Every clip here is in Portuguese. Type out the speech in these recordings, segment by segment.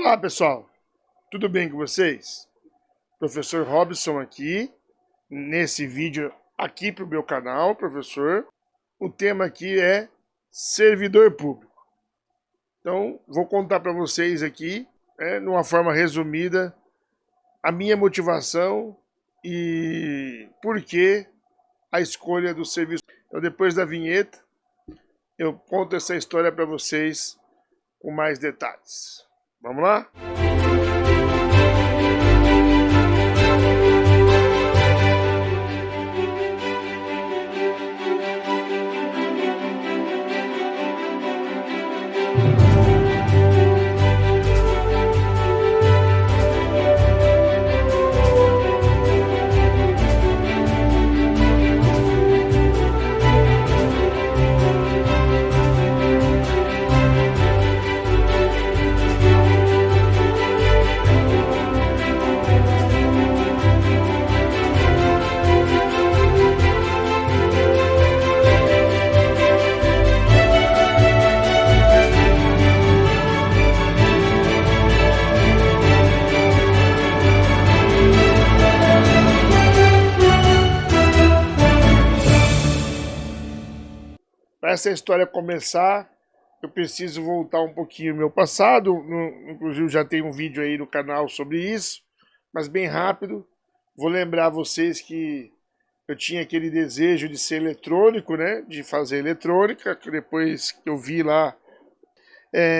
Olá pessoal, tudo bem com vocês? Professor Robson aqui, nesse vídeo aqui para o meu canal, professor. O tema aqui é servidor público. Então, vou contar para vocês aqui, numa forma resumida, a minha motivação e por que a escolha do serviço. Então, depois da vinheta, eu conto essa história para vocês com mais detalhes. Vamos lá? Para essa história começar, eu preciso voltar um pouquinho ao meu passado. Inclusive já tem um vídeo aí no canal sobre isso, mas bem rápido. Vou lembrar vocês que eu tinha aquele desejo de ser eletrônico, né? De fazer eletrônica, que depois que eu vi lá.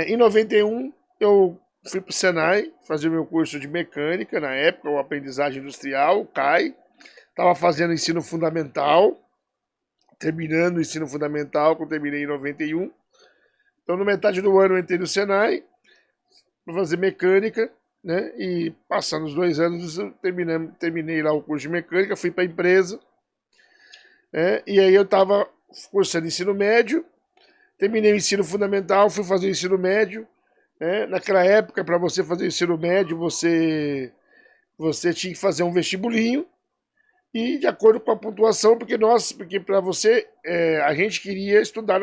Em 91, eu fui para o Senai fazer o meu curso de mecânica, na época, o aprendizagem industrial, o CAI. Estava fazendo ensino fundamental. Terminando o ensino fundamental, que eu terminei em 91. Então, no metade do ano, eu entrei no Senai para fazer mecânica, né? E passando os 2 anos, eu terminei lá o curso de mecânica, fui para a empresa. E aí eu estava cursando ensino médio, terminei o ensino fundamental, fui fazer o ensino médio. Naquela época, para você fazer o ensino médio, você tinha que fazer um vestibulinho. E de acordo com a pontuação, porque para você, a gente queria estudar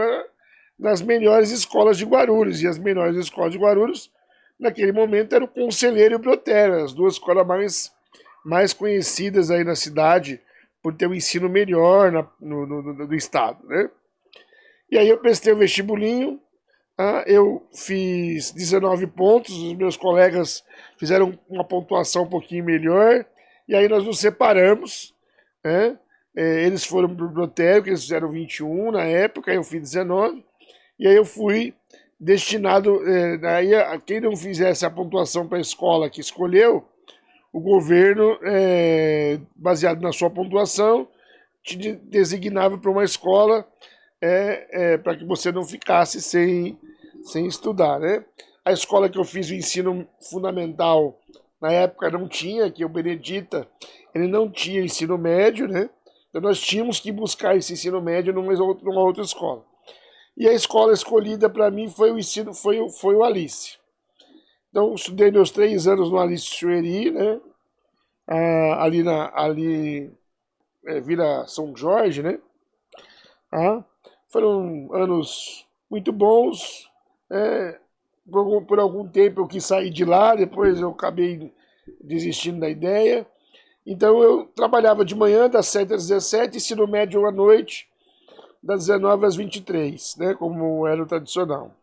nas melhores escolas de Guarulhos, e as melhores escolas de Guarulhos, naquele momento, era o Conselheiro e o Brotero, as duas escolas mais conhecidas aí na cidade, por ter um ensino melhor do estado, né? E aí eu prestei o vestibulinho, eu fiz 19 pontos, os meus colegas fizeram uma pontuação um pouquinho melhor, e aí nós nos separamos. Eles foram para o Brotero, que eles fizeram 21 na época, eu fiz 19, e aí eu fui destinado, quem não fizesse a pontuação para a escola que escolheu, o governo, baseado na sua pontuação, te designava para uma escola para que você não ficasse sem estudar, né? A escola que eu fiz o ensino fundamental, na época não tinha, que é o Benedita, ele não tinha ensino médio, né? Então nós tínhamos que buscar esse ensino médio numa outra escola. E a escola escolhida para mim foi o Alice. Então eu estudei meus 3 anos no Alice Chueri, né? Ali Vila São Jorge, né? Foram anos muito bons. Por algum tempo eu quis sair de lá, depois eu acabei desistindo da ideia. Então eu trabalhava de manhã, das 7 às 17, ensino médio à noite, das 19 às 23, né, como era o tradicional.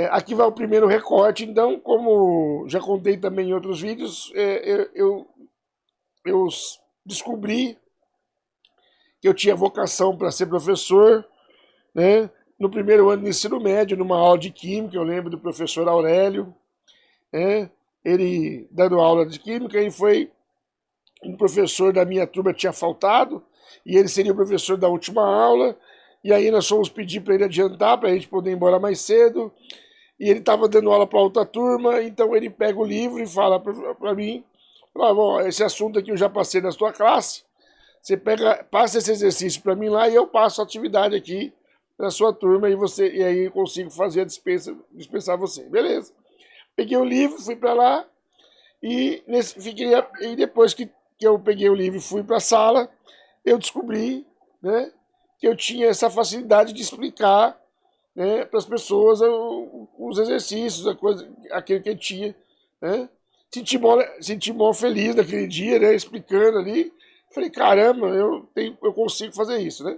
Aqui vai o primeiro recorte, então, como já contei também em outros vídeos, eu descobri que eu tinha vocação para ser professor, né? No primeiro ano do ensino médio, numa aula de química, eu lembro do professor Aurélio, ele dando aula de química, e foi um professor da minha turma tinha faltado, e ele seria o professor da última aula, e aí nós fomos pedir para ele adiantar, para a gente poder ir embora mais cedo, e ele estava dando aula para outra turma, então ele pega o livro e fala para mim, esse assunto aqui eu já passei na sua classe, você passa esse exercício para mim lá, e eu passo a atividade aqui na sua turma, e aí eu consigo fazer a dispensar você. Beleza. Peguei o livro, fui para lá, e depois que eu peguei o livro e fui para a sala, eu descobri, né, que eu tinha essa facilidade de explicar, né, para as pessoas os exercícios, aquilo que eu tinha né? Senti mó feliz naquele dia, né? Explicando ali. Falei, caramba, eu consigo fazer isso, né?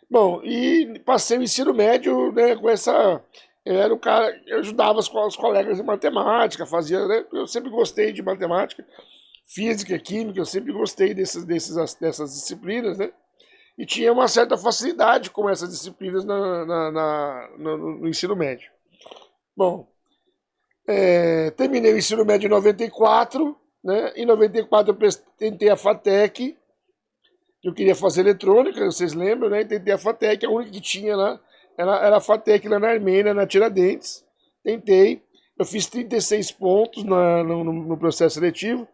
Bom, e passei o ensino médio, né, com essa... Eu era um cara, eu ajudava os colegas em matemática, fazia, né? Eu sempre gostei de matemática, física, química, eu sempre gostei dessas disciplinas, né? E tinha uma certa facilidade com essas disciplinas no ensino médio. Bom, terminei o ensino médio em 94, né? Em 94 eu tentei a FATEC, eu queria fazer eletrônica, vocês lembram, né? Tentei a FATEC, a única que tinha lá era a FATEC lá na Armênia, na Tiradentes. Tentei, eu fiz 36 pontos no processo seletivo,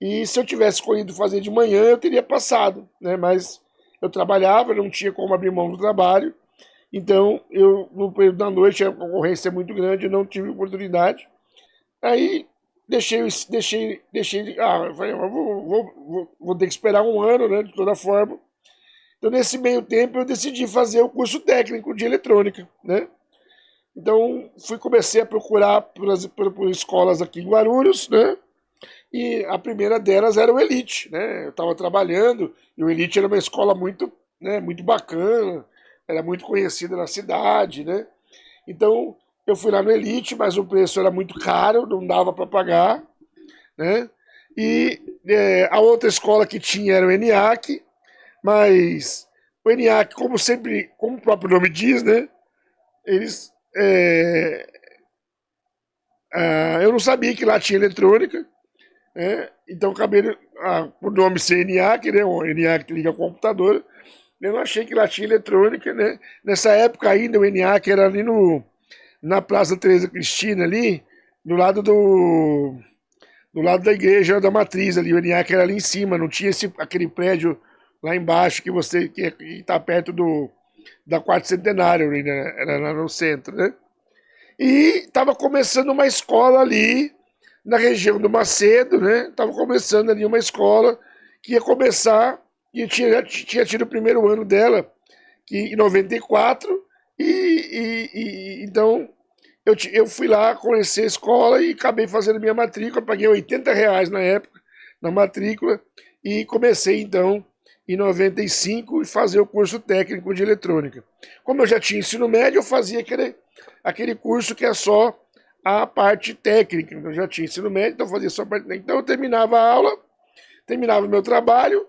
e se eu tivesse escolhido fazer de manhã, eu teria passado, né? Mas eu trabalhava, não tinha como abrir mão do trabalho, então no período da noite a concorrência é muito grande, eu não tive oportunidade. Aí eu falei, vou ter que esperar um ano, né, de toda forma. Então, nesse meio tempo, eu decidi fazer o curso técnico de eletrônica, né? Então, comecei a procurar por escolas aqui em Guarulhos, né? E a primeira delas era o Elite, né? Eu estava trabalhando, e o Elite era uma escola muito, né, muito bacana, era muito conhecida na cidade, né? Então, eu fui lá no Elite, mas o preço era muito caro, não dava para pagar, né? E a outra escola que tinha era o ENIAC, mas o ENIAC, como sempre, como o próprio nome diz, né? Eles. Eu não sabia que lá tinha eletrônica, né? Então acabei, por nome ser ENIAC, né? O ENIAC que liga ao computador, eu não achei que lá tinha eletrônica, né? Nessa época ainda o ENIAC era ali na Praça Teresa Cristina, ali, do lado da igreja da Matriz, ali, o ENIAC era ali em cima, não tinha aquele prédio lá embaixo que está perto da Quarto Centenário, né? Era lá no centro, né? E estava começando uma escola ali na região do Macedo, né? Estava começando ali uma escola que ia começar, e tinha tido o primeiro ano dela, que em 94, então eu fui lá conhecer a escola e acabei fazendo minha matrícula, paguei R$ 80 na época, na matrícula, e comecei então em 95 e fazer o curso técnico de eletrônica. Como eu já tinha ensino médio, eu fazia aquele curso que é só a parte técnica. Eu já tinha ensino médio, então eu fazia só a parte técnica. Então eu terminava a aula, terminava o meu trabalho,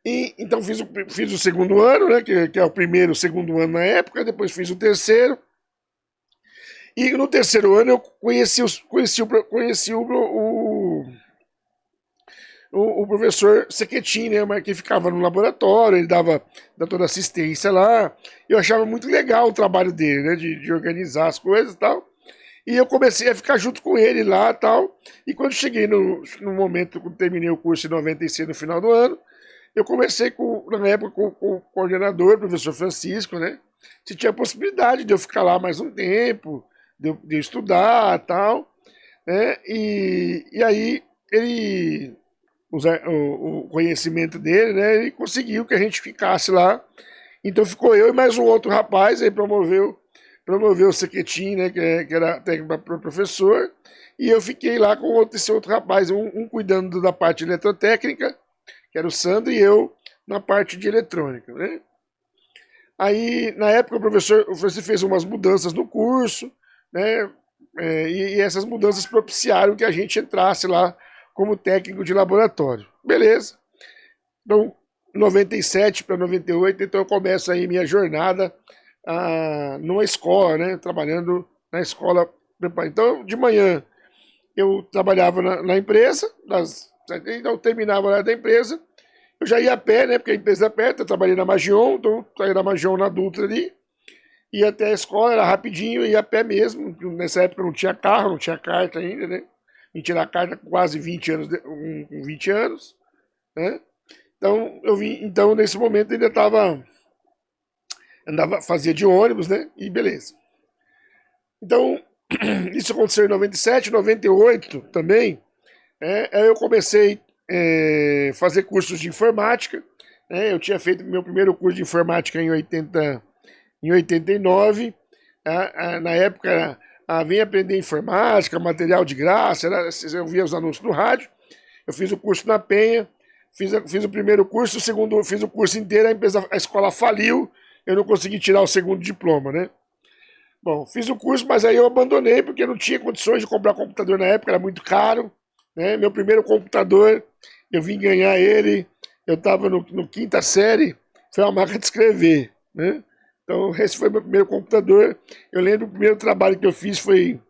e então fiz o segundo ano, né, que é o primeiro, segundo ano na época, depois fiz o terceiro. E no terceiro ano eu conheci o professor Sequetin, né, que ficava no laboratório, ele dava toda assistência lá. Eu achava muito legal o trabalho dele, né, de organizar as coisas e tal. E eu comecei a ficar junto com ele lá e tal. E quando cheguei no momento, quando terminei o curso em 96, no final do ano, eu conversei na época com o coordenador, o professor Francisco, né, se tinha a possibilidade de eu ficar lá mais um tempo, de eu estudar e tal, né, e aí ele, o conhecimento dele, né, ele conseguiu que a gente ficasse lá. Então ficou eu e mais um outro rapaz, aí promoveu o Sequetin, né, que era técnico para professor, e eu fiquei lá com esse outro rapaz, um cuidando da parte eletrotécnica, que era o Sandro, e eu na parte de eletrônica, né. Aí, na época, o professor fez umas mudanças no curso, né, e essas mudanças propiciaram que a gente entrasse lá como técnico de laboratório. Beleza. Então, 97 para 98, então eu começo aí minha jornada numa escola, né, trabalhando na escola. Então, de manhã, eu trabalhava na empresa, então eu terminava lá da empresa, eu já ia a pé, né, porque a empresa é perto, eu trabalhei na Magion, então saí da Magion na Dutra ali, ia até a escola, era rapidinho, ia a pé mesmo. Nessa época não tinha carro, não tinha carta ainda, né? Vim tirar carta com quase 20 anos, com 20 anos, né? Então nesse momento ainda fazia de ônibus, né? E beleza. Então, isso aconteceu em 97, 98 também. Aí eu comecei a fazer cursos de informática, né? Eu tinha feito meu primeiro curso de informática em 89. Na época vem aprender informática, material de graça, eu via os anúncios no rádio. Eu fiz o curso na Penha, fiz o primeiro curso, o segundo, fiz o curso inteiro, a escola faliu, eu não consegui tirar o segundo diploma, né? Bom, fiz o curso, mas aí eu abandonei, porque eu não tinha condições de comprar computador na época, era muito caro, né? Meu primeiro computador, eu vim ganhar ele, eu estava no quinta série, foi uma máquina de escrever, né? Então, esse foi meu primeiro computador. Eu lembro, o primeiro trabalho que eu fiz foi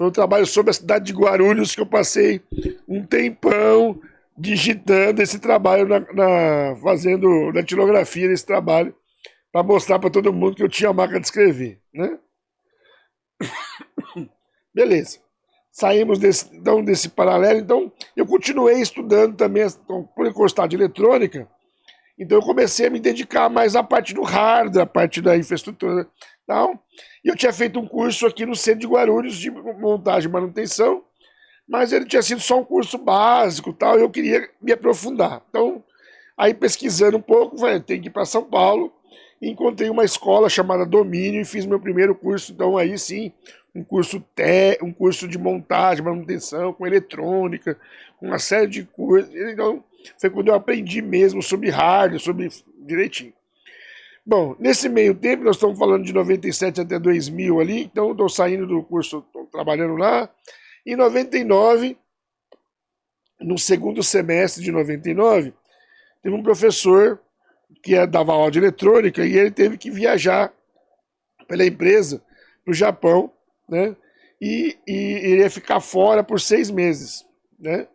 um trabalho sobre a cidade de Guarulhos, que eu passei um tempão digitando esse trabalho, fazendo datilografia desse trabalho, para mostrar para todo mundo que eu tinha a máquina de escrever, né? Beleza. Saímos desse paralelo, então eu continuei estudando também, por encostar de eletrônica, então eu comecei a me dedicar mais à parte do hardware, à parte da infraestrutura e tal. E eu tinha feito um curso aqui no centro de Guarulhos de montagem e manutenção, mas ele tinha sido só um curso básico e tal, e eu queria me aprofundar. Então, aí pesquisando um pouco, falei, tem que ir para São Paulo, e encontrei uma escola chamada Domínio e fiz meu primeiro curso, então aí sim, um curso de montagem, manutenção, com eletrônica, com uma série de coisas. Então, foi quando eu aprendi mesmo sobre hardware, sobre direitinho. Bom, nesse meio tempo, nós estamos falando de 97 até 2000 ali, então estou saindo do curso, estou trabalhando lá. Em 99, no segundo semestre de 99, teve um professor que dava aula de eletrônica e ele teve que viajar pela empresa para o Japão, né? E ele ia ficar fora por 6 meses, né?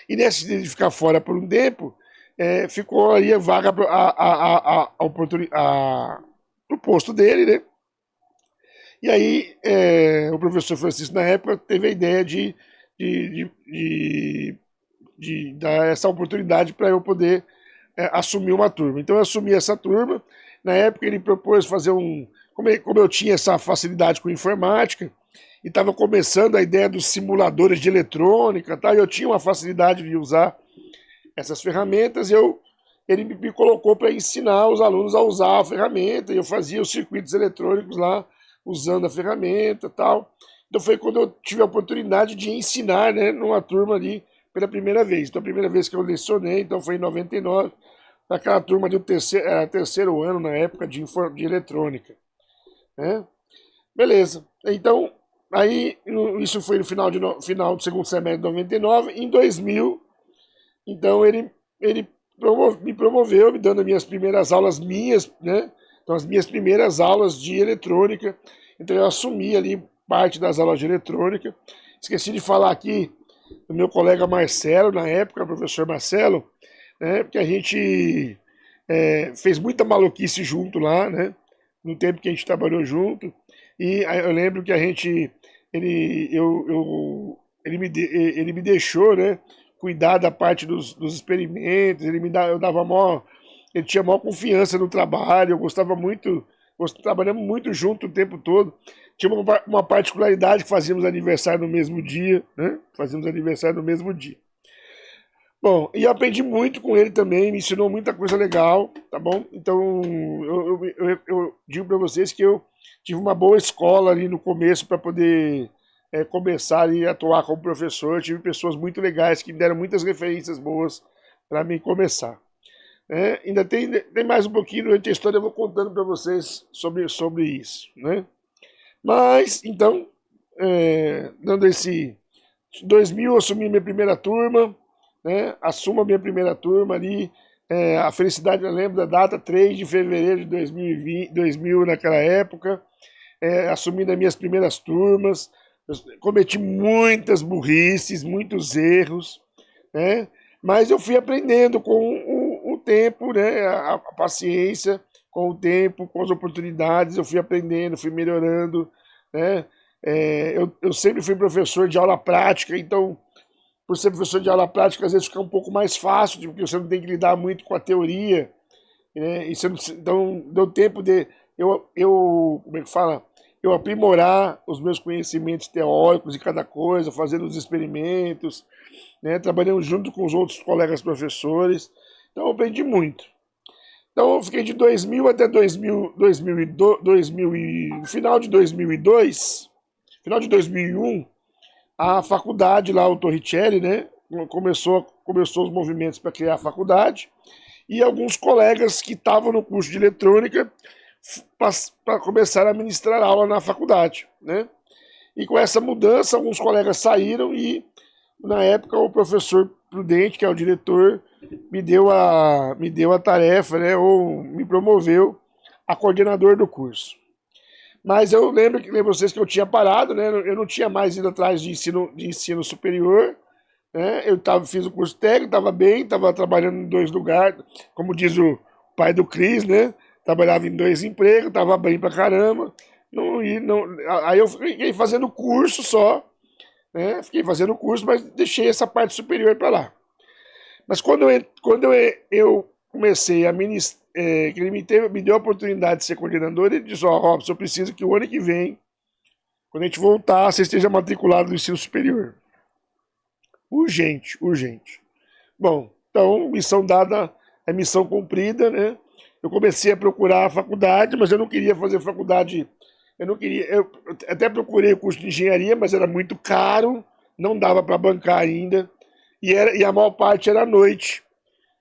E nesse de ficar fora por um tempo, ficou aí a vaga pro posto dele, né? E aí o professor Francisco, na época, teve a ideia de dar essa oportunidade para eu poder assumir uma turma. Então eu assumi essa turma. Na época ele propôs fazer como eu tinha essa facilidade com informática, e estava começando a ideia dos simuladores de eletrônica, tá? Eu tinha uma facilidade de usar essas ferramentas, ele me colocou para ensinar os alunos a usar a ferramenta, e eu fazia os circuitos eletrônicos lá, usando a ferramenta e tal. Então foi quando eu tive a oportunidade de ensinar, né, numa turma ali, pela primeira vez. Então a primeira vez que eu lecionei, então foi em 99, naquela turma de terceiro ano, na época de eletrônica, né? Beleza. Então, aí isso foi no final do segundo semestre de 99. Em 2000, então ele me promoveu, me dando as minhas primeiras aulas minhas, né? Então as minhas primeiras aulas de eletrônica. Então eu assumi ali parte das aulas de eletrônica. Esqueci de falar aqui do meu colega Marcelo, na época, o professor Marcelo, né? Porque a gente fez muita maluquice junto lá, né? No tempo que a gente trabalhou junto. E eu lembro que ele me deixou, né, cuidar da parte dos experimentos, ele tinha maior confiança no trabalho, eu gostava muito, trabalhamos muito junto o tempo todo. Tinha uma particularidade que fazíamos aniversário no mesmo dia, né? Fazíamos aniversário no mesmo dia. Bom, e eu aprendi muito com ele também, me ensinou muita coisa legal, tá bom? Então, eu digo para vocês que eu tive uma boa escola ali no começo para poder começar a atuar como professor. Tive pessoas muito legais que me deram muitas referências boas para mim começar. Ainda tem mais um pouquinho durante a história, eu vou contando para vocês sobre isso, né? Mas, então, dando esse... 2000 eu assumi minha primeira turma, né? Assumo a minha primeira turma ali, a felicidade, eu lembro da data, 3 de fevereiro de 2000 naquela época, assumindo as minhas primeiras turmas. Eu cometi muitas burrices, muitos erros, né? Mas eu fui aprendendo com o tempo, né? A paciência, com o tempo, com as oportunidades, eu fui aprendendo, fui melhorando, né? Eu sempre fui professor de aula prática, então, por ser professor de aula prática, às vezes fica um pouco mais fácil, porque você não tem que lidar muito com a teoria, né? Então, deu tempo de como é que fala? Eu aprimorar os meus conhecimentos teóricos de cada coisa, fazendo os experimentos, né? Trabalhando junto com os outros colegas professores. Então, eu aprendi muito. Então eu fiquei de 2000 até 2000, no final de 2002, final de 2001, a faculdade lá, o Torricelli, né, começou os movimentos para criar a faculdade, e alguns colegas que estavam no curso de eletrônica para começar a ministrar aula na faculdade, né? E com essa mudança, alguns colegas saíram e, na época, o professor Prudente, que é o diretor, me deu a tarefa, né, ou me promoveu a coordenador do curso. Mas eu lembro vocês que eu tinha parado, né? Eu não tinha mais ido atrás de ensino superior, né? Fiz o curso técnico, estava bem, estava trabalhando em 2 lugares, como diz o pai do Cris, né? Trabalhava em 2 empregos, estava bem pra caramba. Aí eu fiquei fazendo curso só, né? Fiquei fazendo curso, mas deixei essa parte superior para lá. Mas eu comecei a ministrar, que ele me deu a oportunidade de ser coordenador, ele disse, ó, Robson, eu preciso que o ano que vem, quando a gente voltar, você esteja matriculado no ensino superior. Urgente, urgente. Bom, então, missão dada é missão cumprida, né? Eu comecei a procurar a faculdade, mas eu não queria fazer faculdade, eu até procurei o curso de engenharia, mas era muito caro, não dava para bancar ainda, e a maior parte era à noite.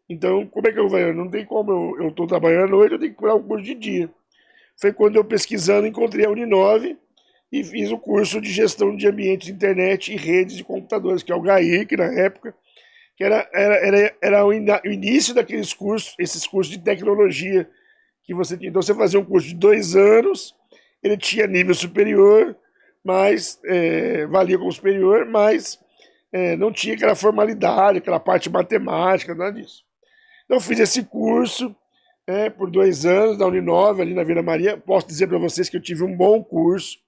Então, como é que eu vou? Não tem como, eu estou trabalhando à noite, eu tenho que procurar um curso de dia. Foi quando eu pesquisando encontrei a Uninove e fiz o curso de gestão de ambientes de internet e redes de computadores, que é o GAIC na época, que era o início daqueles cursos, esses cursos de tecnologia que você tinha. Então você fazia um curso de 2 anos, ele tinha nível superior, mas valia como superior, mas não tinha aquela formalidade, aquela parte matemática, nada disso. Então eu fiz esse curso por 2 anos da Uninove, ali na Vila Maria. Posso dizer para vocês que eu tive um bom curso,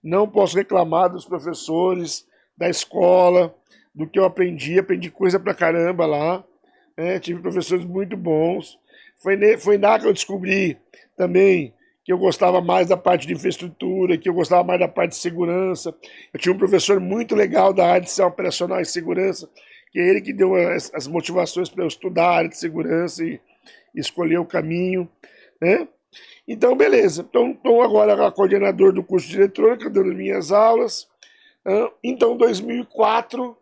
não posso reclamar dos professores, da escola, do que eu aprendi coisa pra caramba lá, tive professores muito bons. Foi lá que eu descobri também que eu gostava mais da parte de infraestrutura, que eu gostava mais da parte de segurança. Eu tinha um professor muito legal da área de sistema operacional e segurança, que é ele que deu as motivações para eu estudar a área de segurança e escolher o caminho, né? Então, beleza. Então, estou agora coordenador do curso de eletrônica, dando minhas aulas. Então, em 2004,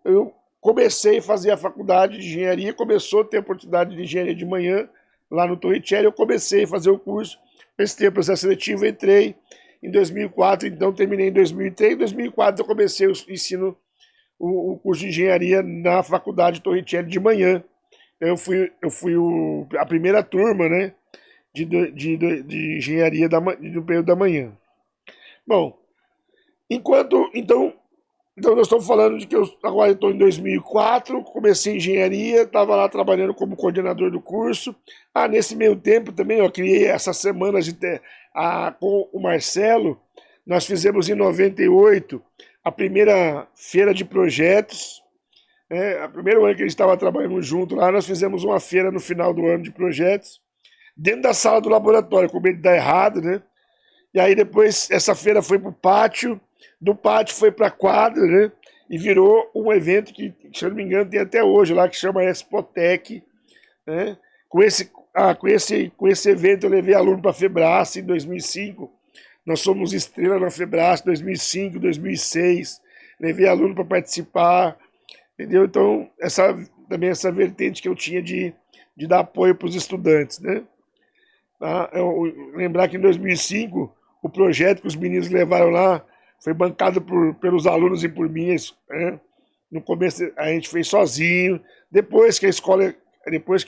eu comecei a fazer a faculdade de engenharia, começou a ter a oportunidade de engenharia de manhã, lá no Torricelli, eu comecei a fazer o curso, prestei o processo seletivo, entrei em 2004, então terminei em 2003, em 2004 eu comecei o curso de engenharia na faculdade Torricelli de manhã. Eu fui a primeira turma, né, de engenharia do período da manhã. Bom, então nós estamos falando de que eu agora estou em 2004, comecei engenharia, estava lá trabalhando como coordenador do curso. Nesse meio tempo também eu criei essas semanas com o Marcelo, nós fizemos em 98 a primeira feira de projetos. A primeiro ano que a gente estava trabalhando junto lá, nós fizemos uma feira no final do ano de projetos, dentro da sala do laboratório, com medo de dar errado, né? E aí depois essa feira foi para o pátio, do pátio foi para a quadra, né? E virou um evento que, se eu não me engano, tem até hoje lá, que chama Expotec, né? Com esse evento eu levei aluno para a Febrace em 2005, nós somos estrela na Febrace 2005, 2006, levei aluno para participar, entendeu? Então, também essa vertente que eu tinha de dar apoio para os estudantes, né? Lembrar que em 2005, o projeto que os meninos levaram lá foi bancado pelos alunos e por mim, né? No começo a gente fez sozinho, depois que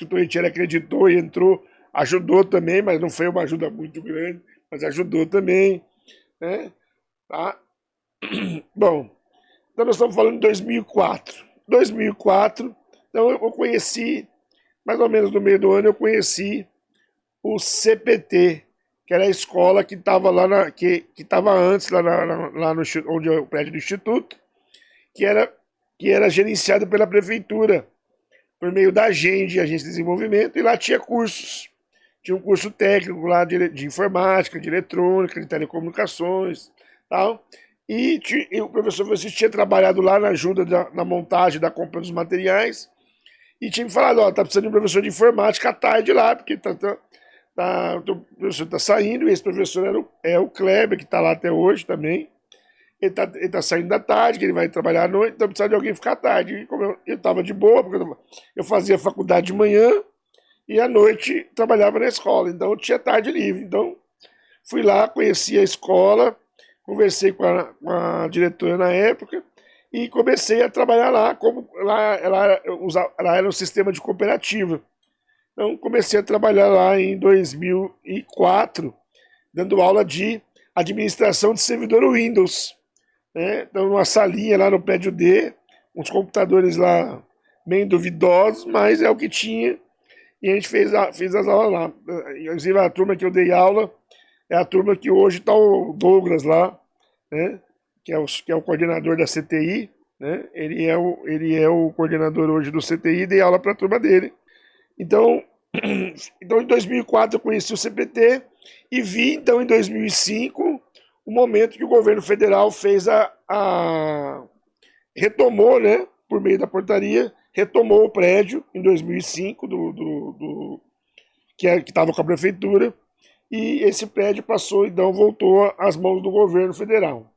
o Torricelli acreditou e entrou, ajudou também, mas não foi uma ajuda muito grande, mas ajudou também, né? Tá? Bom, então nós estamos falando de 2004. 2004, então eu conheci, mais ou menos no meio do ano, eu conheci o CPT, que era a escola que estava lá que estava antes lá no onde é o prédio do instituto, que era gerenciado pela prefeitura por meio da Agência de Desenvolvimento, e lá tinha cursos. Tinha um curso técnico lá de informática, de eletrônica, de telecomunicações, tal. E o professor Francisco tinha trabalhado lá na ajuda na montagem da compra dos materiais, e tinha me falado, ó, tá precisando de um professor de informática à tarde lá, porque o professor tá saindo, e esse professor é o Kleber, que tá lá até hoje também. Ele tá saindo da tarde, que ele vai trabalhar à noite, então precisa de alguém ficar à tarde. E como eu tava de boa, porque eu fazia faculdade de manhã e à noite trabalhava na escola, então eu tinha tarde livre. Então fui lá, conheci a escola, conversei com a diretora na época e comecei a trabalhar lá, como ela era um sistema de cooperativa. Então comecei a trabalhar lá em 2004, dando aula de administração de servidor Windows, né? Então, numa salinha lá no prédio D, uns computadores lá bem duvidosos, mas é o que tinha, e a gente fez as aulas lá. Inclusive, a turma que eu dei aula é a turma que hoje está o Douglas lá, né? Que é o coordenador da CTI, né? Ele é o coordenador hoje do CTI, dei aula para a turma dele. Então, então, em 2004 eu conheci o CPT e vi, então, em 2005, o momento que o governo federal fez retomou, né, por meio da portaria, retomou o prédio em 2005, que estava com a prefeitura, e esse prédio passou, então, voltou às mãos do governo federal.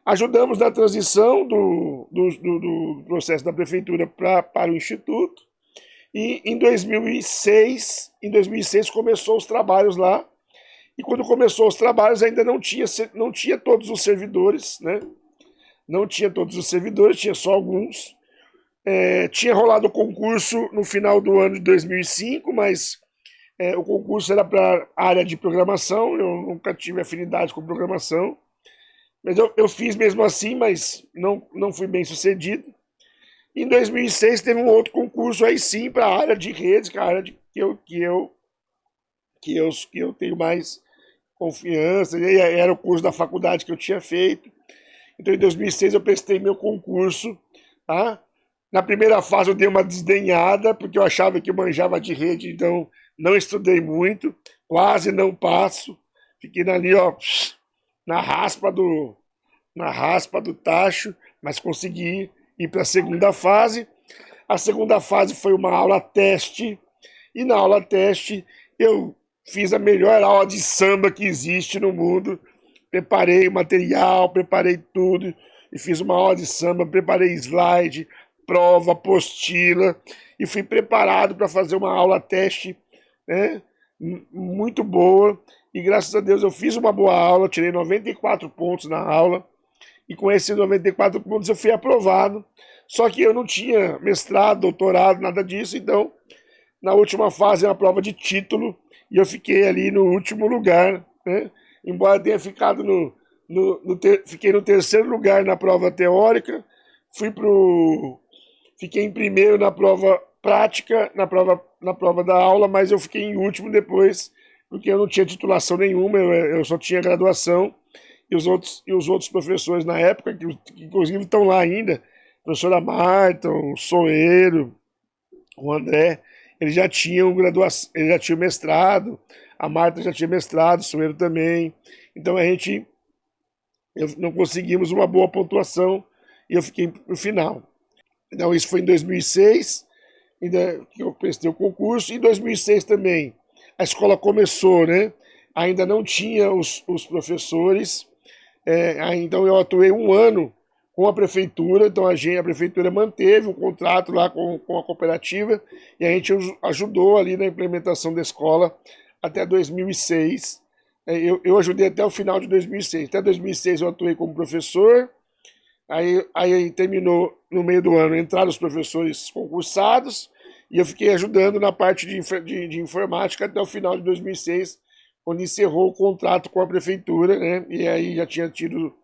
Ajudamos na transição do processo da prefeitura para o Instituto, e em 2006 começou os trabalhos lá, e quando começou os trabalhos ainda não tinha todos os servidores, né? Não tinha todos os servidores, tinha só alguns. Tinha rolado o concurso no final do ano de 2005, mas o concurso era para a área de programação, eu nunca tive afinidade com programação, mas eu fiz mesmo assim, mas não fui bem sucedido. Em 2006 teve um outro concurso aí sim para a área de redes, que é a área que eu tenho mais confiança, e era o curso da faculdade que eu tinha feito. Então em 2006 eu prestei meu concurso, tá? Na primeira fase eu dei uma desdenhada, porque eu achava que eu manjava de rede, então não estudei muito, quase não passo, fiquei ali, ó, na raspa do tacho, mas consegui ir para a segunda fase. A segunda fase foi uma aula teste, e na aula teste eu fiz a melhor aula de samba que existe no mundo. Preparei o material, preparei tudo, e fiz uma aula de samba, preparei slide, prova, apostila, e fui preparado para fazer uma aula teste, né, muito boa, e graças a Deus eu fiz uma boa aula, tirei 94 pontos na aula, e com esses 94 pontos eu fui aprovado, só que eu não tinha mestrado, doutorado, nada disso, então na última fase era a prova de título, e eu fiquei ali no último lugar, né? Embora tenha ficado fiquei no terceiro lugar na prova teórica, fiquei em primeiro na prova prática, na prova da aula, mas eu fiquei em último depois, porque eu não tinha titulação nenhuma, eu só tinha graduação, e os outros professores na época, que inclusive estão lá ainda, a professora Marta, o Soeiro, o André, eles já tinham graduação, eles já tinham mestrado, a Marta já tinha mestrado, o Soeiro também. Então não conseguimos uma boa pontuação e eu fiquei no final. Então isso foi em 2006, ainda que eu prestei o concurso, e em 2006 também a escola começou, né? Ainda não tinha os professores, então eu atuei um ano com a prefeitura, então a prefeitura manteve um contrato lá com a cooperativa e a gente ajudou ali na implementação da escola até 2006. Eu ajudei até o final de 2006. Até 2006 eu atuei como professor, aí terminou no meio do ano, entraram os professores concursados e eu fiquei ajudando na parte de informática até o final de 2006, quando encerrou o contrato com a prefeitura, né? E aí já tinha tido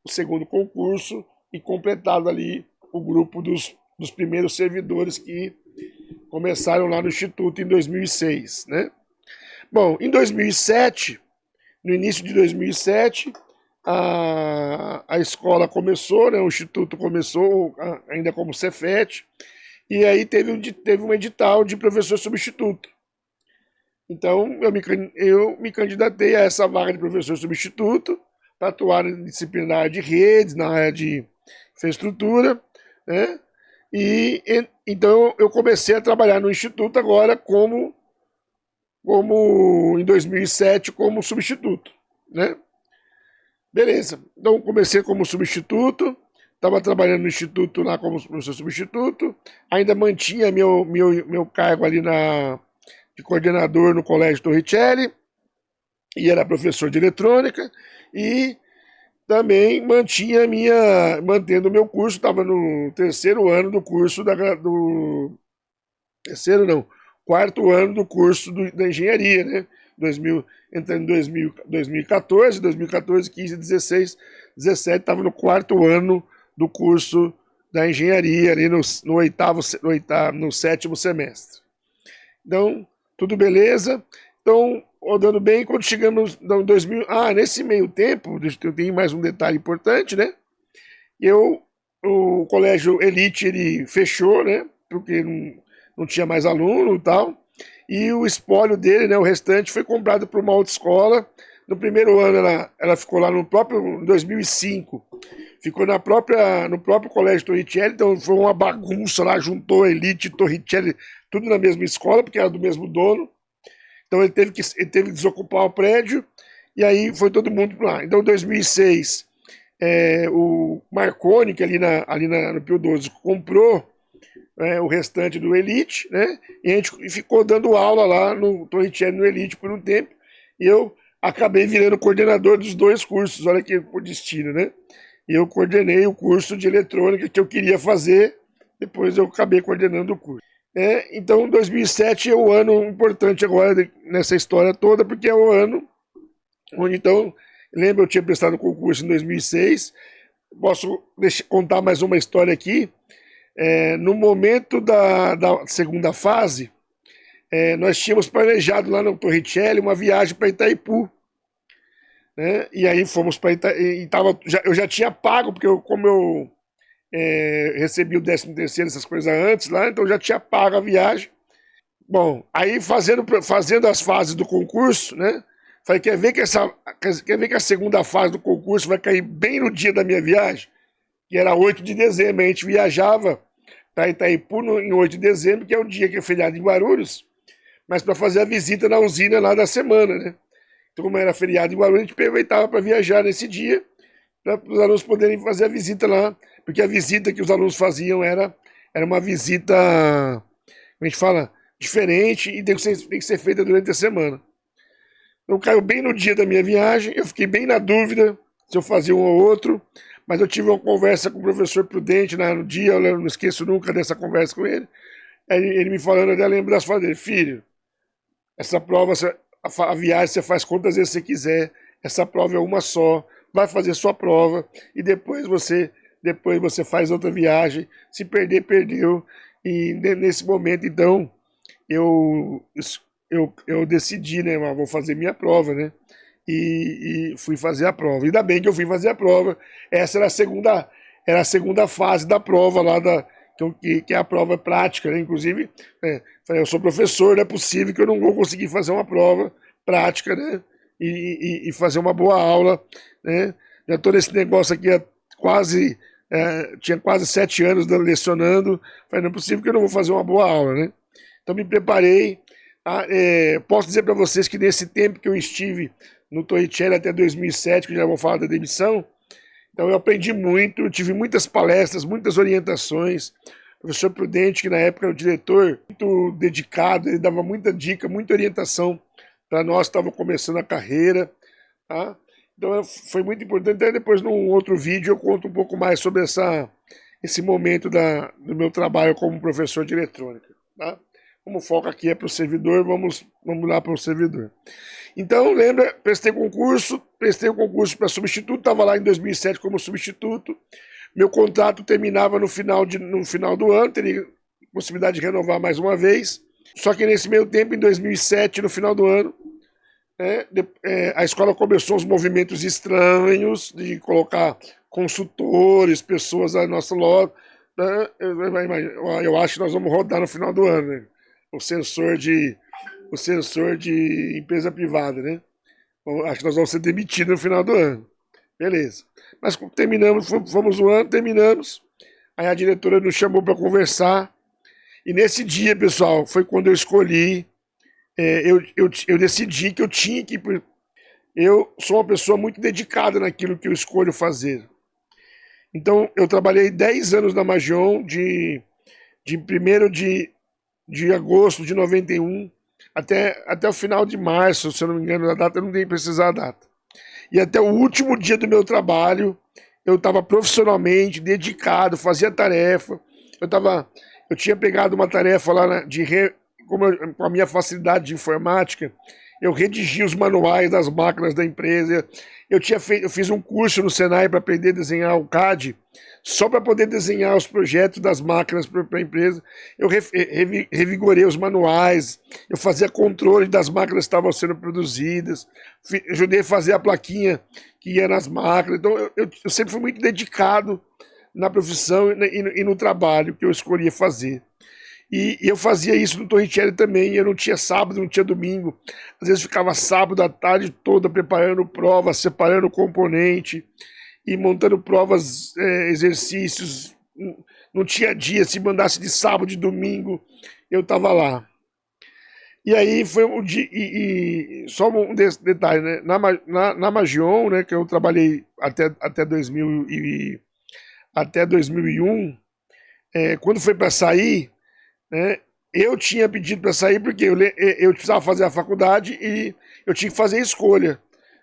o segundo concurso e completado ali o grupo dos primeiros servidores que começaram lá no Instituto em 2006, né? Bom, em 2007, no início de 2007, a escola começou, né? O Instituto começou ainda como Cefet, e aí teve um edital de professor substituto. Então eu me candidatei a essa vaga de professor substituto para atuar em disciplina na área de redes, na área de infraestrutura, né? Então eu comecei a trabalhar no Instituto agora como em 2007 como substituto, né? Beleza. Então comecei como substituto, estava trabalhando no Instituto lá como professor substituto, ainda mantinha meu cargo ali de coordenador no Colégio Torricelli, e era professor de eletrônica, e também mantendo o meu curso, estava no terceiro ano do curso terceiro não, quarto ano do curso da engenharia, né? Entrando em 2014, 15, 16, 17, estava no quarto ano do curso da engenharia, ali no sétimo semestre. Então, tudo beleza. Então, rodando bem, quando chegamos em 2000... nesse meio tempo, eu tenho mais um detalhe importante, né? O colégio Elite, ele fechou, né? Porque não tinha mais aluno e tal. E o espólio dele, né, o restante, foi comprado por uma outra escola. No primeiro ano ela ficou lá no próprio, em 2005, ficou no próprio Colégio Torricelli, então foi uma bagunça lá, juntou Elite e Torricelli, tudo na mesma escola, porque era do mesmo dono. Então ele teve que desocupar o prédio, e aí foi todo mundo lá. Então em 2006, o Marconi, que ali no Pio 12, comprou o restante do Elite, né? E a gente ficou dando aula lá no Torricelli, no Elite, por um tempo. E eu acabei virando coordenador dos dois cursos, olha que por destino, né? E eu coordenei o curso de eletrônica que eu queria fazer, depois eu acabei coordenando o curso. Então, 2007 é o ano importante agora nessa história toda, porque é o ano onde, então, lembra, eu tinha prestado concurso em 2006. Posso contar mais uma história aqui. No momento da segunda fase, nós tínhamos planejado lá no Torricelli uma viagem para Itaipu, né? E aí fomos para Itaipu, eu já tinha pago, porque como eu recebi o 13º, essas coisas antes lá, então eu já tinha pago a viagem. Bom, aí fazendo as fases do concurso, né? Falei, quer ver que a segunda fase do concurso vai cair bem no dia da minha viagem? Que era 8 de dezembro, a gente viajava para Itaipu em 8 de dezembro, que é o dia que é feriado em Guarulhos, mas para fazer a visita na usina lá da semana, né? Então, como era feriado em Guarulhos, a gente aproveitava para viajar nesse dia, para os alunos poderem fazer a visita lá, porque a visita que os alunos faziam era uma visita, como a gente fala, diferente e tem que ser feita durante a semana. Então caiu bem no dia da minha viagem, eu fiquei bem na dúvida se eu fazia um ou outro, mas eu tive uma conversa com o professor Prudente no dia, eu não esqueço nunca dessa conversa com ele. Ele me falando, eu lembro das falas dele: filho, essa prova, a viagem você faz quantas vezes você quiser, essa prova é uma só, vai fazer sua prova e depois você faz outra viagem, se perder, perdeu. E nesse momento, então, eu decidi, né, vou fazer minha prova, né? E fui fazer a prova. Ainda bem que eu fui fazer a prova. Essa era a segunda fase da prova lá que é a prova prática, né? Inclusive, eu sou professor, não é possível que eu não vou conseguir fazer uma prova prática, né? E fazer uma boa aula, né? Já estou nesse negócio aqui há tinha quase 7 anos lecionando. Falei, não é possível que eu não vou fazer uma boa aula, né? Então me preparei. Posso dizer para vocês que nesse tempo que eu estive no Torricelli até 2007, que já vou falar da demissão, então eu aprendi muito, eu tive muitas palestras, muitas orientações. O professor Prudente, que na época era o diretor, muito dedicado, ele dava muita dica, muita orientação para nós que estávamos começando a carreira, tá? Então foi muito importante. Até depois, num outro vídeo, eu conto um pouco mais sobre esse momento do meu trabalho como professor de eletrônica, tá? Como o foco aqui é para o servidor, vamos lá para o servidor. Então, lembra, prestei o concurso para substituto, estava lá em 2007 como substituto. Meu contrato terminava no final do ano, teria possibilidade de renovar mais uma vez. Só que nesse meio tempo, em 2007, no final do ano, a escola começou uns movimentos estranhos de colocar consultores, pessoas na nossa loja. Né? Eu acho que nós vamos rodar no final do ano, né? O sensor de empresa privada, né? Acho que nós vamos ser demitidos no final do ano. Beleza. Mas terminamos, fomos o ano, terminamos. Aí a diretora nos chamou para conversar. E nesse dia, pessoal, foi quando eu escolhi, eu decidi que eu tinha que... Eu sou uma pessoa muito dedicada naquilo que eu escolho fazer. Então, eu trabalhei 10 anos na Magion, de 1º de agosto de 91 até o final de março, se eu não me engano, a data, eu não tenho precisar a data. E até o último dia do meu trabalho, eu estava profissionalmente dedicado, fazia tarefa. Eu tinha pegado uma tarefa lá com a minha facilidade de informática, eu redigi os manuais das máquinas da empresa. Eu fiz um curso no Senai para aprender a desenhar o CAD, só para poder desenhar os projetos das máquinas para a empresa. Eu revigorei os manuais, eu fazia controle das máquinas que estavam sendo produzidas, ajudei a fazer a plaquinha que ia nas máquinas. Então eu sempre fui muito dedicado na profissão e no trabalho que eu escolhia fazer. E eu fazia isso no Torricelli também. Eu não tinha sábado, não tinha domingo. Às vezes ficava sábado a tarde toda preparando provas, separando componente e montando provas, exercícios. Não tinha dia, se mandasse de sábado, de domingo, eu estava lá. E aí foi um dia, só um detalhe, né? Na Magion, né, que eu trabalhei até 2001, quando foi para sair, né, eu tinha pedido para sair porque eu precisava fazer a faculdade e eu tinha que fazer a escolha,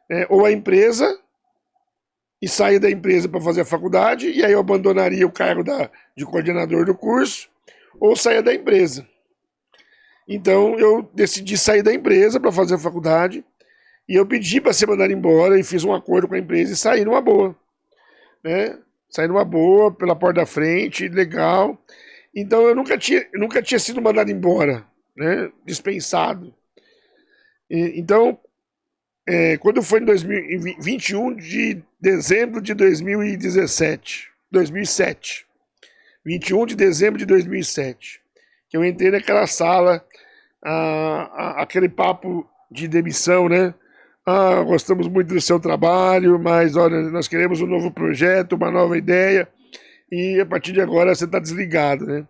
né, ou a empresa, e sair da empresa para fazer a faculdade, e aí eu abandonaria o cargo de coordenador do curso, ou sair da empresa. Então eu decidi sair da empresa para fazer a faculdade, e eu pedi para ser mandado embora, e fiz um acordo com a empresa e saí numa boa, né? Saí numa boa, pela porta da frente, legal. Então eu nunca tinha sido mandado embora, né? Dispensado. Então, quando foi em 21 de dezembro de 2007, 21 de dezembro de 2007, que eu entrei naquela sala, aquele papo de demissão, né? Gostamos muito do seu trabalho, mas olha, nós queremos um novo projeto, uma nova ideia, e a partir de agora você está desligado, né?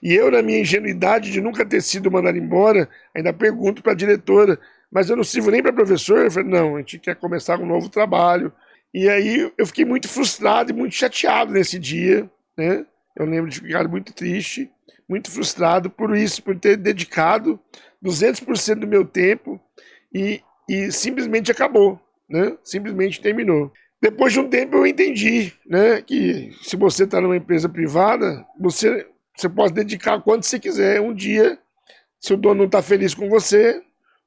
E eu, na minha ingenuidade de nunca ter sido mandado embora, ainda pergunto para a diretora, mas eu não sirvo nem para professor? Eu falei, não, a gente quer começar um novo trabalho. E aí eu fiquei muito frustrado e muito chateado nesse dia, né? Eu lembro de ficar muito triste, muito frustrado por isso, por ter dedicado 200% do meu tempo e simplesmente acabou, né? Simplesmente terminou. Depois de um tempo eu entendi, né, que se você está numa empresa privada, você pode dedicar quanto você quiser. Um dia, se o dono não está feliz com você,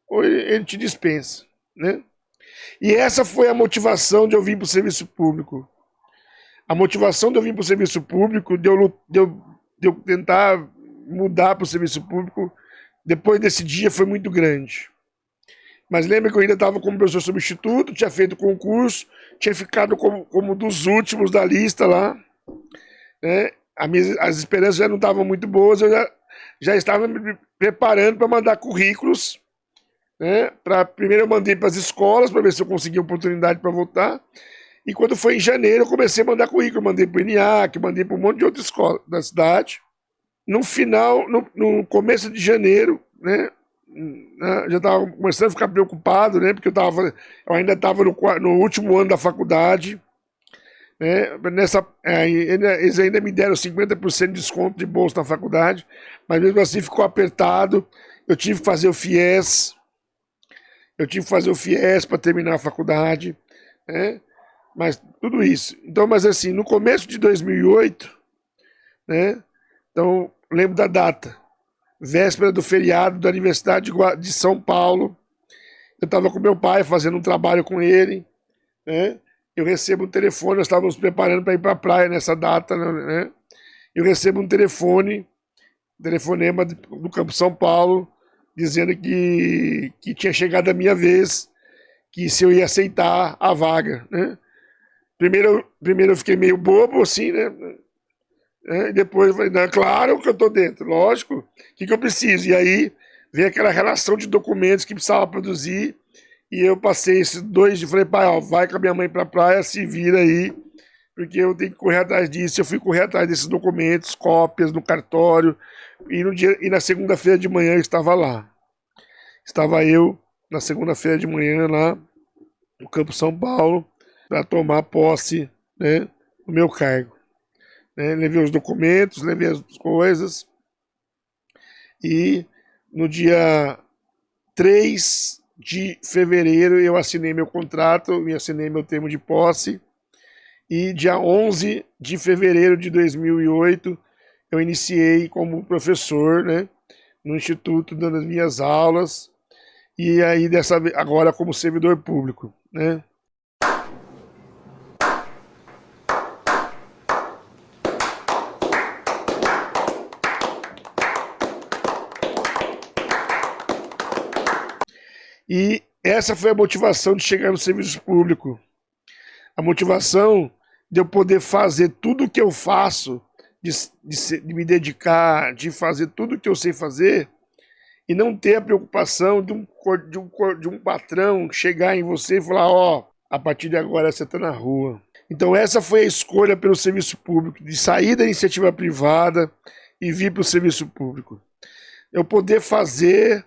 ou ele te dispensa, né? E essa foi a motivação de eu vir para o serviço público. A motivação de eu vir para o serviço público, de eu tentar mudar para o serviço público, depois desse dia foi muito grande. Mas lembra que eu ainda estava como professor substituto, tinha feito concurso, tinha ficado como dos últimos da lista lá, né? As esperanças já não estavam muito boas, eu já estava me preparando para mandar currículos, né? Primeiro eu mandei para as escolas, para ver se eu conseguia oportunidade para voltar, e quando foi em janeiro eu comecei a mandar currículo, mandei para o ENIAC, mandei para um monte de outras escolas da cidade. No começo de janeiro, né? Já estava começando a ficar preocupado, né? Porque eu ainda estava no último ano da faculdade, né? Eles ainda me deram 50% de desconto de bolsa na faculdade, mas mesmo assim ficou apertado. Eu tive que fazer o FIES, para terminar a faculdade, né? Mas tudo isso. Então, mas assim, no começo de 2008, né? Então, lembro da data. Véspera do feriado da Universidade de São Paulo. Eu estava com meu pai fazendo um trabalho com ele, né? Eu recebo um telefone, nós estávamos preparando para ir para a praia nessa data, né? Eu recebo um telefonema do Campo São Paulo, dizendo que tinha chegado a minha vez, que se eu ia aceitar a vaga, né? Primeiro eu fiquei meio bobo, assim, né? E depois eu falei, não, claro que eu estou dentro, lógico, o que eu preciso? E aí veio aquela relação de documentos que precisava produzir, e eu passei esses 2 dias, falei, pai, ó, vai com a minha mãe pra praia, se vira aí, porque eu tenho que correr atrás disso. Eu fui correr atrás desses documentos, cópias no cartório, e na segunda-feira de manhã eu estava lá. Estava eu na segunda-feira de manhã lá no Campo São Paulo para tomar posse, né, do meu cargo. Né? Levei os documentos, levei as coisas e no dia 3 de fevereiro eu assinei meu contrato, e assinei meu termo de posse, e dia 11 de fevereiro de 2008 eu iniciei como professor, né, no Instituto, dando as minhas aulas, e aí agora como servidor público, né. E essa foi a motivação de chegar no serviço público. A motivação de eu poder fazer tudo o que eu faço, de me dedicar, de fazer tudo o que eu sei fazer, e não ter a preocupação de um patrão chegar em você e falar, ó, a partir de agora você está na rua. Então essa foi a escolha pelo serviço público, de sair da iniciativa privada e vir para o serviço público. Eu poder fazer,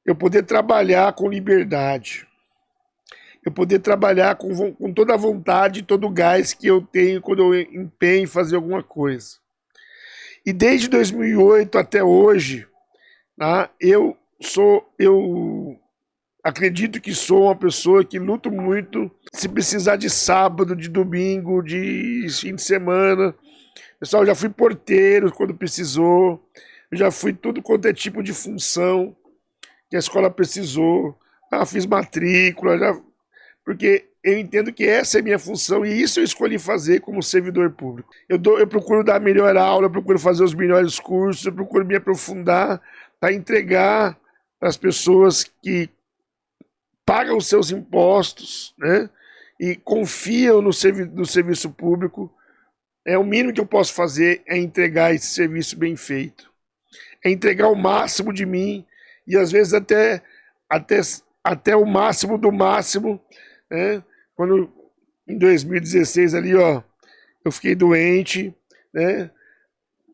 eu poder trabalhar com liberdade, eu poder trabalhar com toda a vontade, todo o gás que eu tenho quando eu empenho em fazer alguma coisa. E desde 2008 até hoje, tá, eu acredito que sou uma pessoa que luto muito, se precisar de sábado, de domingo, de fim de semana. Pessoal, eu já fui porteiro quando precisou, eu já fui tudo quanto é tipo de função que a escola precisou, fiz matrícula, porque eu entendo que essa é a minha função e isso eu escolhi fazer como servidor público. Eu procuro dar a melhor aula, eu procuro fazer os melhores cursos, eu procuro me aprofundar para entregar para as pessoas que pagam os seus impostos, né, e confiam no serviço público. O mínimo que eu posso fazer é entregar esse serviço bem feito. É entregar o máximo de mim, e às vezes até o máximo do máximo, né? Quando em 2016 ali, ó, eu fiquei doente, né?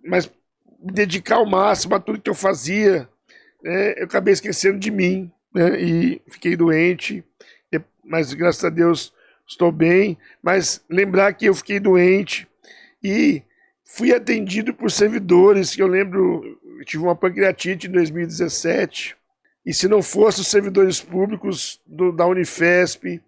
Mas me dedicar ao máximo a tudo que eu fazia, né? Eu acabei esquecendo de mim, né? E fiquei doente, mas graças a Deus estou bem. Mas lembrar que eu fiquei doente e fui atendido por servidores, que eu lembro, eu tive uma pancreatite em 2017, e se não fosse os servidores públicos da Unifesp,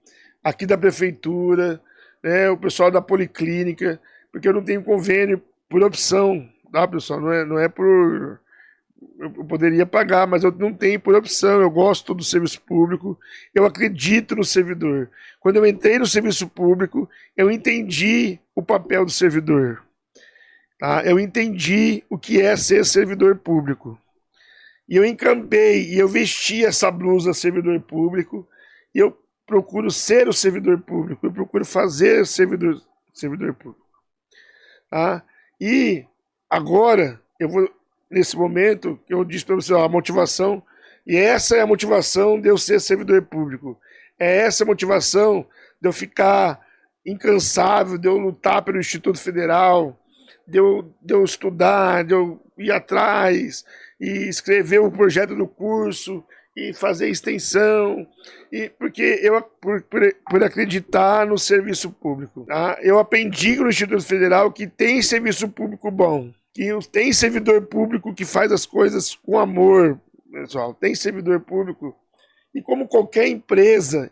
aqui da prefeitura, né, o pessoal da Policlínica, porque eu não tenho convênio por opção, tá, pessoal? Não é por... Eu poderia pagar, mas eu não tenho por opção, eu gosto do serviço público, eu acredito no servidor. Quando eu entrei no serviço público, eu entendi o papel do servidor. Tá? Eu entendi o que é ser servidor público. E eu encampei, e eu vesti essa blusa servidor público, e eu procuro ser o servidor público, eu procuro fazer servidor público. Tá? E agora, eu vou, nesse momento, eu disse para você, ó, a motivação, e essa é a motivação de eu ser servidor público. É essa a motivação de eu ficar incansável, de eu lutar pelo Instituto Federal, de eu estudar, de eu ir atrás e escrever o projeto do curso e fazer extensão, e porque por acreditar no serviço público. Tá? Eu aprendi no Instituto Federal que tem serviço público bom, que tem servidor público que faz as coisas com amor, pessoal. Tem servidor público, e como qualquer empresa,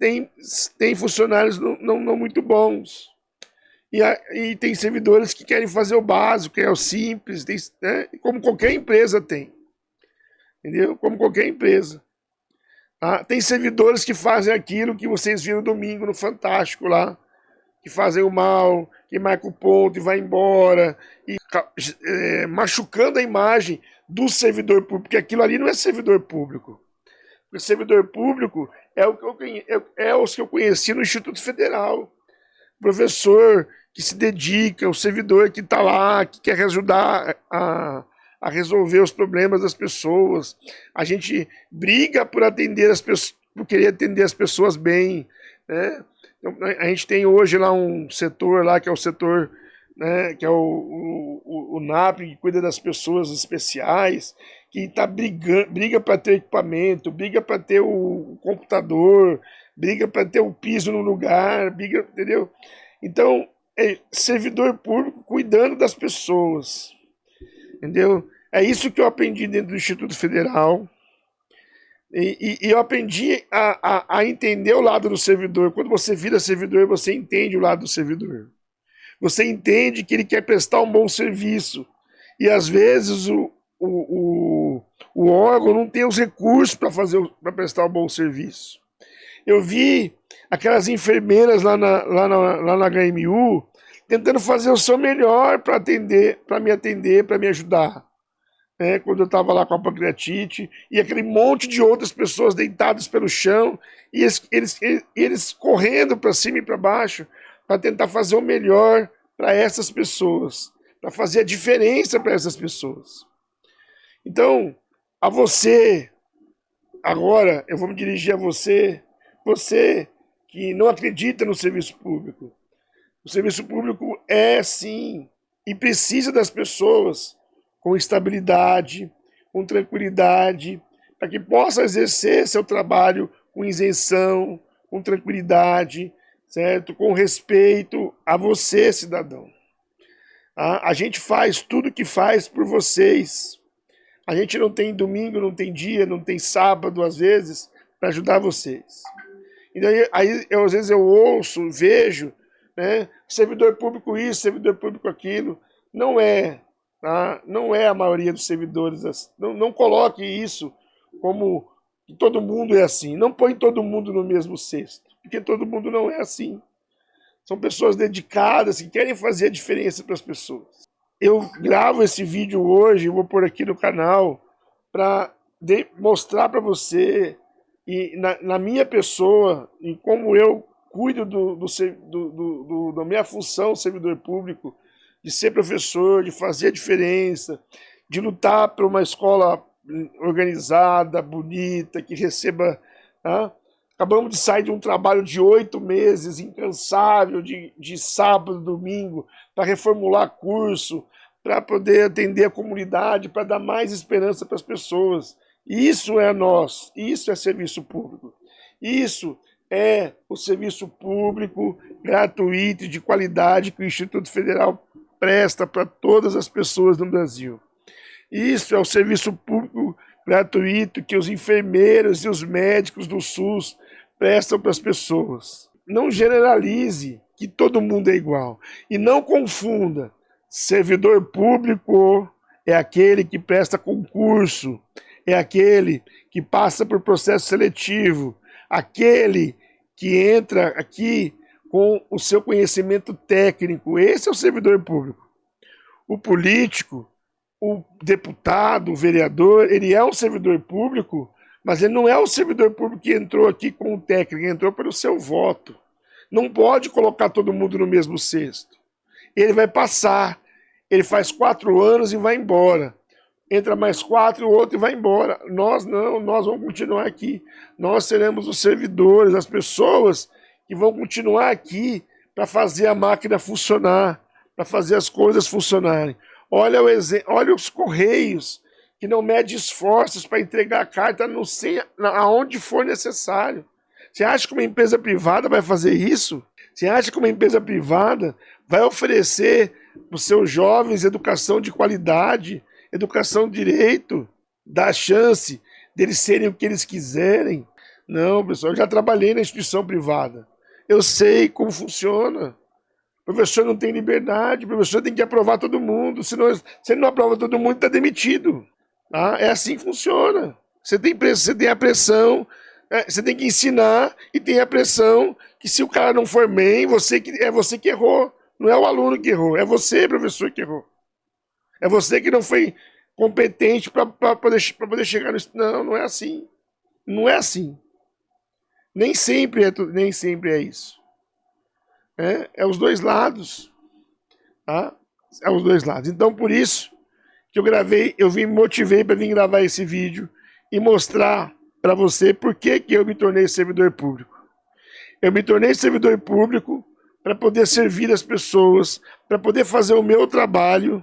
tem funcionários não muito bons. E tem servidores que querem fazer o básico, que é o simples, né? Como qualquer empresa tem. Entendeu? Como qualquer empresa. Tá? Tem servidores que fazem aquilo que vocês viram domingo no Fantástico lá, que fazem o mal, que marca o ponto e vai embora, e machucando a imagem do servidor público, porque aquilo ali não é servidor público. O servidor público é os que eu conheci no Instituto Federal. Professor que se dedica, o servidor que está lá, que quer ajudar a resolver os problemas das pessoas. A gente briga por atender as pessoas, por querer atender as pessoas bem, né? Então, a gente tem hoje lá um setor lá que é o setor, né, que é o NAP, que cuida das pessoas especiais, que briga para ter equipamento, briga para ter o computador, briga para ter o piso no lugar, briga, entendeu? Então, é servidor público cuidando das pessoas, entendeu? É isso que eu aprendi dentro do Instituto Federal. E eu aprendi a entender o lado do servidor. Quando você vira servidor, você entende o lado do servidor. Você entende que ele quer prestar um bom serviço. E às vezes o órgão não tem os recursos para prestar um bom serviço. Eu vi aquelas enfermeiras lá na HMU tentando fazer o seu melhor para me atender, para me ajudar. Quando eu estava lá com a pancreatite, e aquele monte de outras pessoas deitadas pelo chão, e eles correndo para cima e para baixo, para tentar fazer o melhor para essas pessoas, para fazer a diferença para essas pessoas. Então, a você, agora, eu vou me dirigir a você que não acredita no serviço público. O serviço público é, sim, e precisa das pessoas com estabilidade, com tranquilidade, para que possa exercer seu trabalho com isenção, com tranquilidade, certo? Com respeito a você, cidadão. A gente faz tudo o que faz por vocês. A gente não tem domingo, não tem dia, não tem sábado, às vezes, para ajudar vocês. E daí, às vezes eu ouço, vejo, né? Servidor público isso, servidor público aquilo. Não é. Tá? Não é a maioria dos servidores assim. Não coloque isso como que todo mundo é assim. Não põe todo mundo no mesmo cesto, porque todo mundo não é assim. São pessoas dedicadas que querem fazer a diferença para as pessoas. Eu gravo esse vídeo hoje, vou pôr aqui no canal, para mostrar para você, e na minha pessoa, e como eu cuido da minha função servidor público, de ser professor, de fazer a diferença, de lutar por uma escola organizada, bonita, que receba... Tá? Acabamos de sair de um trabalho de 8 meses, incansável, de sábado, domingo, para reformular curso, para poder atender a comunidade, para dar mais esperança para as pessoas. Isso é nós, isso é serviço público. Isso é o serviço público gratuito e de qualidade que o Instituto Federal presta para todas as pessoas no Brasil. Isso é o serviço público gratuito que os enfermeiros e os médicos do SUS prestam para as pessoas. Não generalize que todo mundo é igual. E não confunda. Servidor público é aquele que presta concurso, é aquele que passa por processo seletivo, aquele que entra aqui com o seu conhecimento técnico. Esse é o servidor público. O político, o deputado, o vereador, ele é um servidor público, mas ele não é o servidor público que entrou aqui com o técnico, entrou pelo seu voto. Não pode colocar todo mundo no mesmo cesto. Ele vai passar, ele faz 4 anos e vai embora. Entra mais 4, o outro e vai embora. Nós não, nós vamos continuar aqui. Nós seremos os servidores, as pessoas que vão continuar aqui para fazer a máquina funcionar, para fazer as coisas funcionarem. Olha os Correios, que não mede esforços para entregar a carta não sei aonde for necessário. Você acha que uma empresa privada vai fazer isso? Você acha que uma empresa privada vai oferecer para os seus jovens educação de qualidade, educação de direito, dar chance deles serem o que eles quiserem? Não, pessoal, eu já trabalhei na instituição privada. Eu sei como funciona. O professor não tem liberdade, o professor tem que aprovar todo mundo. Se ele não aprova todo mundo, está demitido. Tá? É assim que funciona. Você tem a pressão, você tem que ensinar, e tem a pressão que se o cara não for bem, é você que errou. Não é o aluno que errou, é você, professor, que errou. É você que não foi competente para poder chegar no... Não, não é assim. Não é assim. Nem sempre é isso. É os dois lados. Tá? É os dois lados. Então, por isso que eu me motivei para vir gravar esse vídeo e mostrar para você por que eu me tornei servidor público. Eu me tornei servidor público para poder servir as pessoas, para poder fazer o meu trabalho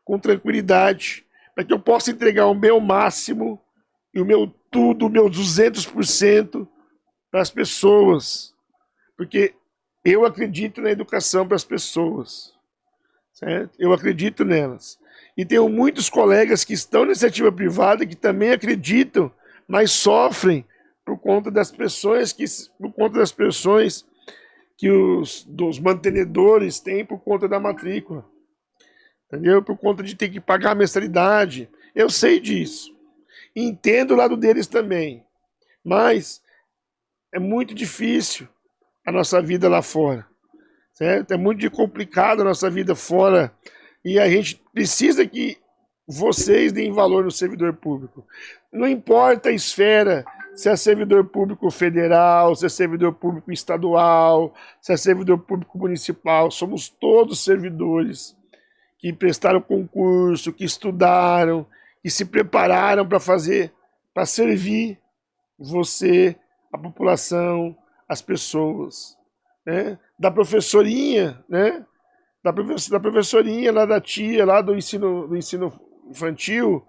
com tranquilidade, para que eu possa entregar o meu máximo e o meu tudo, o meu 200% para as pessoas. Porque eu acredito na educação para as pessoas, certo? Eu acredito nelas. E tenho muitos colegas que estão na iniciativa privada que também acreditam, mas sofrem por conta das pressões que dos mantenedores têm por conta da matrícula. Entendeu? Por conta de ter que pagar a mensalidade. Eu sei disso. Entendo o lado deles também. Mas é muito difícil a nossa vida lá fora. Certo? É muito complicado a nossa vida fora. E a gente precisa que vocês deem valor no servidor público. Não importa a esfera, se é servidor público federal, se é servidor público estadual, se é servidor público municipal, somos todos servidores que prestaram concurso, que estudaram, que se prepararam para servir você, a população, as pessoas, né? Da professorinha, né? Da professorinha lá da tia, lá do ensino infantil,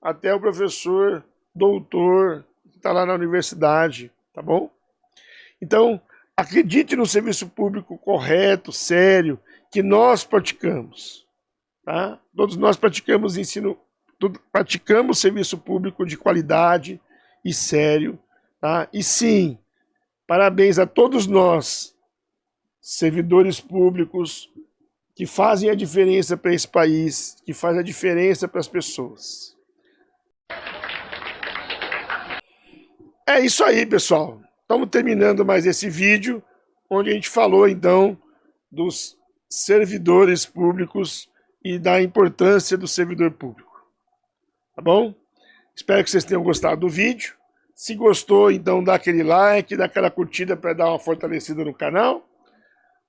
até o professor doutor que está lá na universidade, tá bom? Então, acredite no serviço público correto, sério, que nós praticamos, tá? Todos nós praticamos praticamos serviço público de qualidade e sério, tá? E sim, parabéns a todos nós, servidores públicos, que fazem a diferença para esse país, que fazem a diferença para as pessoas. É isso aí, pessoal. Estamos terminando mais esse vídeo, onde a gente falou, então, dos servidores públicos e da importância do servidor público. Tá bom? Espero que vocês tenham gostado do vídeo. Se gostou, então dá aquele like, dá aquela curtida para dar uma fortalecida no canal.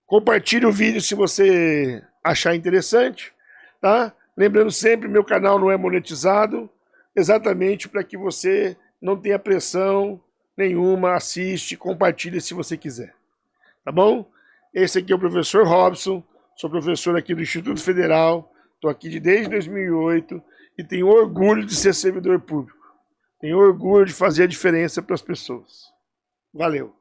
Compartilhe o vídeo se você achar interessante, tá? Lembrando sempre, meu canal não é monetizado, exatamente para que você não tenha pressão nenhuma, assiste, compartilhe se você quiser, tá bom? Esse aqui é o professor Robson, sou professor aqui do Instituto Federal, estou aqui desde 2008 e tenho orgulho de ser servidor público, tenho orgulho de fazer a diferença para as pessoas. Valeu!